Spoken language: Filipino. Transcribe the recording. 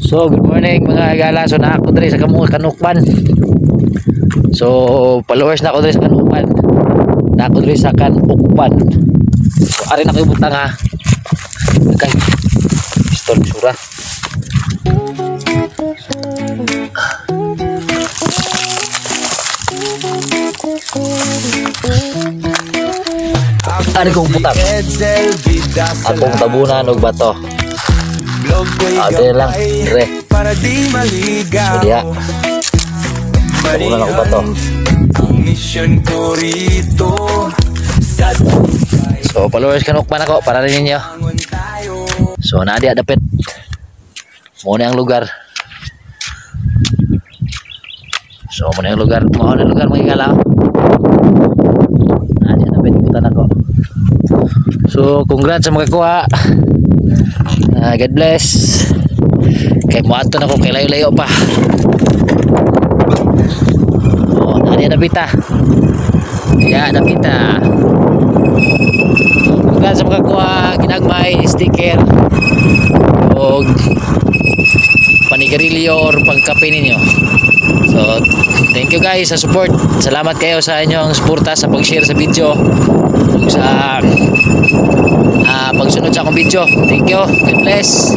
So good morning mga gala. So na ako diri sa Kanukban. So followers na ako diri sa Kanukban. Na ako diri sa Kanukban. So ari na ko ibutang ha. Okay. Pistol sura. Ari kong butang. Akong tabunan og bato. Ate lang, re. Para di maligaw. So diya. Tabunan ako bato. Mission ko rito. So followers Kanukban ako para rin ninyo. So na diya dapit. Muna ang lugar. So muna ang lugar. Muna ang lugar mga gala. Na diya dapit ikutan ako. So congrats sa makakuha. God bless. Kay muadto na ko kay layo-layo pa. Oh, nani na bita. Ya, na bita. Congrats sa makakuha ginagmay sticker og panigarilyo or pagkape ninyo. So, thank you guys sa support. Salamat kayo sa inyong suporta sa pag-share sa video. Sa pagsunod sa akong video. Thank you. God bless.